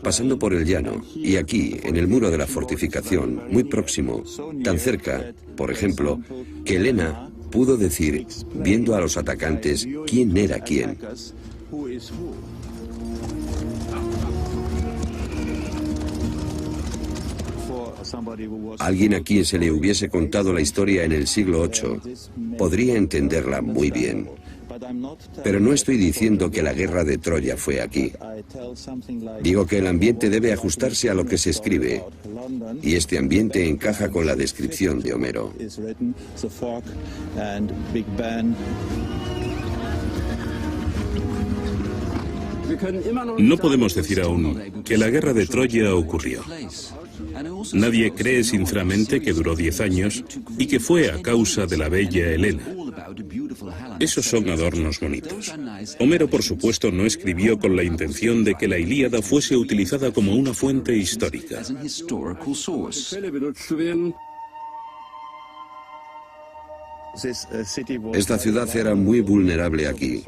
Speaker 4: pasando por el llano, y aquí, en el muro de la fortificación, muy próximo, tan cerca, por ejemplo, que Helena pudo decir, viendo a los atacantes, quién era quién. Alguien a quien se le hubiese contado la historia en el siglo VIII podría entenderla muy bien. Pero no estoy diciendo que la guerra de Troya fue aquí. Digo que el ambiente debe ajustarse a lo que se escribe, y este ambiente encaja con la descripción de Homero.
Speaker 2: No podemos decir aún que la guerra de Troya ocurrió. Nadie cree sinceramente que duró 10 años y que fue a causa de la bella Helena. Esos son adornos bonitos. Homero, por supuesto, no escribió con la intención de que la Ilíada fuese utilizada como una fuente histórica.
Speaker 4: Esta ciudad era muy vulnerable aquí,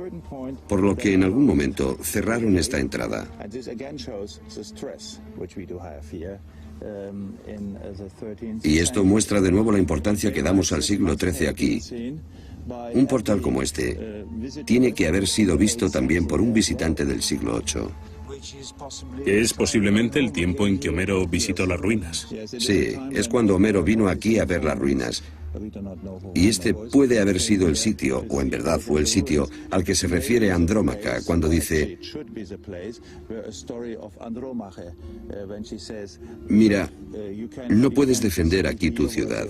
Speaker 4: por lo que en algún momento cerraron esta entrada. Y esto muestra de nuevo la importancia que damos al siglo XIII aquí. Un portal como este tiene que haber sido visto también por un visitante del siglo VIII.
Speaker 2: Es posiblemente el tiempo en que Homero visitó las ruinas.
Speaker 4: Sí, es cuando Homero vino aquí a ver las ruinas. Y este puede haber sido el sitio, o en verdad fue el sitio, al que se refiere Andrómaca cuando dice: mira, no puedes defender aquí tu ciudad,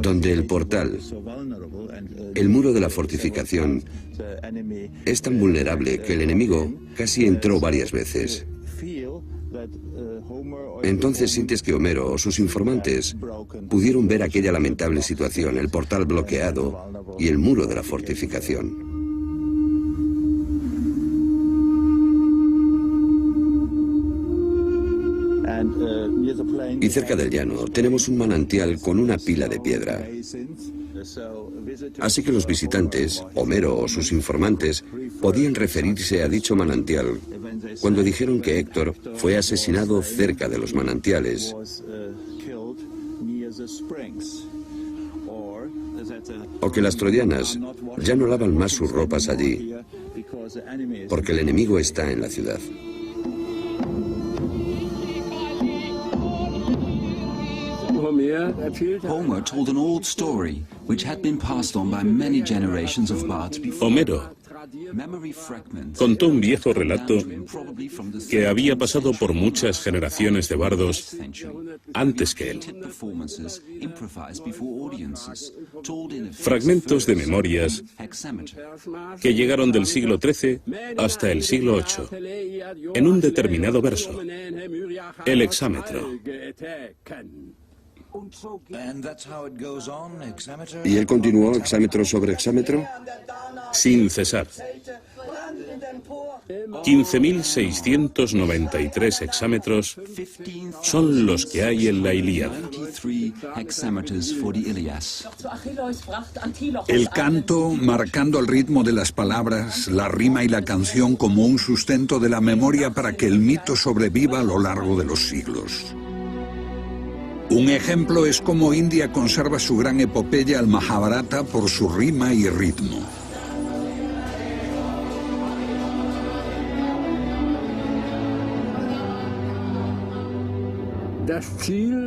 Speaker 4: donde el portal, el muro de la fortificación, es tan vulnerable que el enemigo casi entró varias veces. Entonces sientes que Homero o sus informantes pudieron ver aquella lamentable situación, el portal bloqueado y el muro de la fortificación. Y cerca del llano tenemos un manantial con una pila de piedra. Así que los visitantes, Homero o sus informantes, podían referirse a dicho manantial cuando dijeron que Héctor fue asesinado cerca de los manantiales, o que las troyanas ya no lavan más sus ropas allí, porque el enemigo está en la ciudad.
Speaker 5: Homer told an old story which had been passed on by many generations of bards before.
Speaker 2: Homero contó un viejo relato que había pasado por muchas generaciones de bardos antes que él. Fragmentos de memorias que llegaron del siglo XIII hasta el siglo VIII, en un determinado verso, el hexámetro.
Speaker 4: ¿Y él continuó hexámetro sobre hexámetro?
Speaker 2: Sin cesar. 15.693 hexámetros son los que hay en la Ilíada.
Speaker 3: El canto, marcando el ritmo de las palabras, la rima y la canción como un sustento de la memoria para que el mito sobreviva a lo largo de los siglos. Un ejemplo es cómo India conserva su gran epopeya, el Mahabharata, por su rima y ritmo.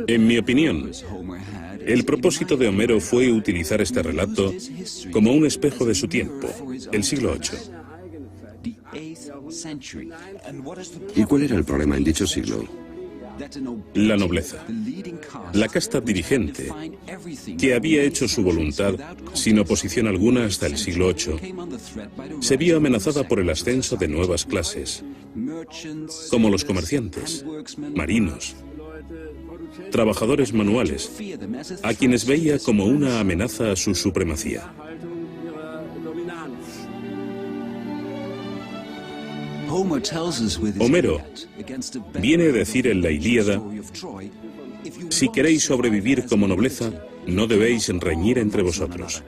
Speaker 2: En mi opinión, el propósito de Homero fue utilizar este relato como un espejo de su tiempo, el siglo VIII.
Speaker 4: ¿Y cuál era el problema en dicho siglo?
Speaker 2: La nobleza, la casta dirigente, que había hecho su voluntad sin oposición alguna hasta el siglo VIII, se vio amenazada por el ascenso de nuevas clases, como los comerciantes, marinos, trabajadores manuales, a quienes veía como una amenaza a su supremacía. Homero viene a decir en la Ilíada: si queréis sobrevivir como nobleza, no debéis reñir entre vosotros.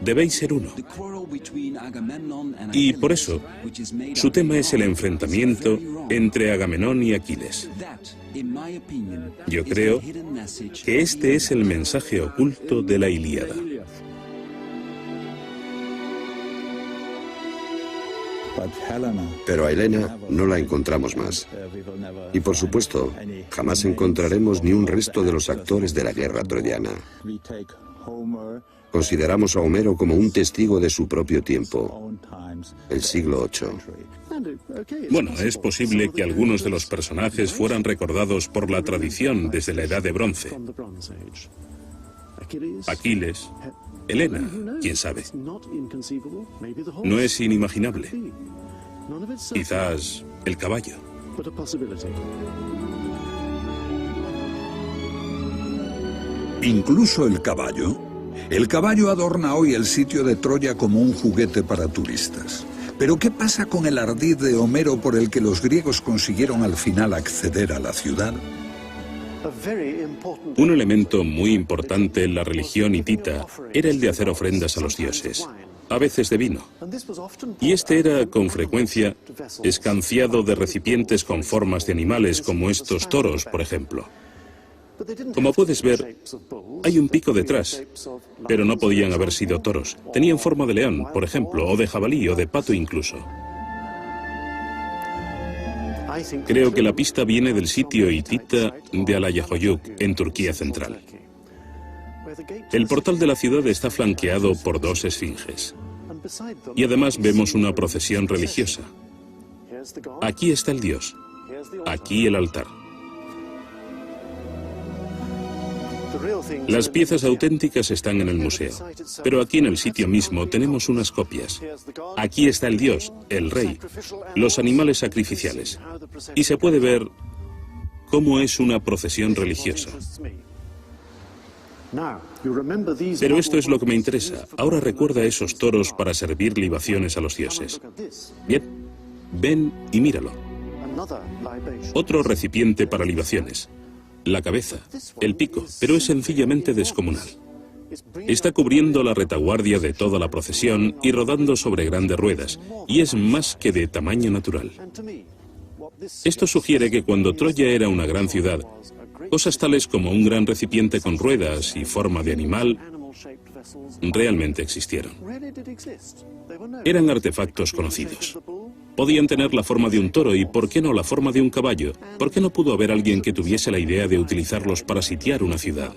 Speaker 2: Debéis ser uno. Y por eso, su tema es el enfrentamiento entre Agamenón y Aquiles. Yo creo que este es el mensaje oculto de la Ilíada.
Speaker 4: Pero a Helena no la encontramos más. Y por supuesto, jamás encontraremos ni un resto de los actores de la guerra troyana. Consideramos a Homero como un testigo de su propio tiempo, el siglo VIII.
Speaker 2: Bueno, es posible que algunos de los personajes fueran recordados por la tradición desde la Edad de Bronce. Aquiles, Helena, quién sabe. No es inimaginable. Quizás el caballo.
Speaker 3: Incluso el caballo. El caballo adorna hoy el sitio de Troya como un juguete para turistas. Pero ¿qué pasa con el ardid de Homero por el que los griegos consiguieron al final acceder a la ciudad?
Speaker 2: Un elemento muy importante en la religión hitita era el de hacer ofrendas a los dioses, a veces de vino. Y este era, con frecuencia, escanciado de recipientes con formas de animales, como estos toros, por ejemplo. Como puedes ver, hay un pico detrás, pero no podían haber sido toros. Tenían forma de león, por ejemplo, o de jabalí, o de pato incluso. Creo que la pista viene del sitio hitita de Alayahoyuk, en Turquía central. El portal de la ciudad está flanqueado por dos esfinges. Y además vemos una procesión religiosa. Aquí está el dios. Aquí el altar. Las piezas auténticas están en el museo, pero aquí en el sitio mismo tenemos unas copias. Aquí está el dios, el rey, los animales sacrificiales, y se puede ver cómo es una procesión religiosa. Pero esto es lo que me interesa. Ahora recuerda esos toros para servir libaciones a los dioses. Bien, ven y míralo. Otro recipiente para libaciones. La cabeza, el pico, pero es sencillamente descomunal. Está cubriendo la retaguardia de toda la procesión y rodando sobre grandes ruedas, y es más que de tamaño natural. Esto sugiere que cuando Troya era una gran ciudad, cosas tales como un gran recipiente con ruedas y forma de animal realmente existieron. Eran artefactos conocidos. Podían tener la forma de un toro y, ¿por qué no, la forma de un caballo? ¿Por qué no pudo haber alguien que tuviese la idea de utilizarlos para sitiar una ciudad?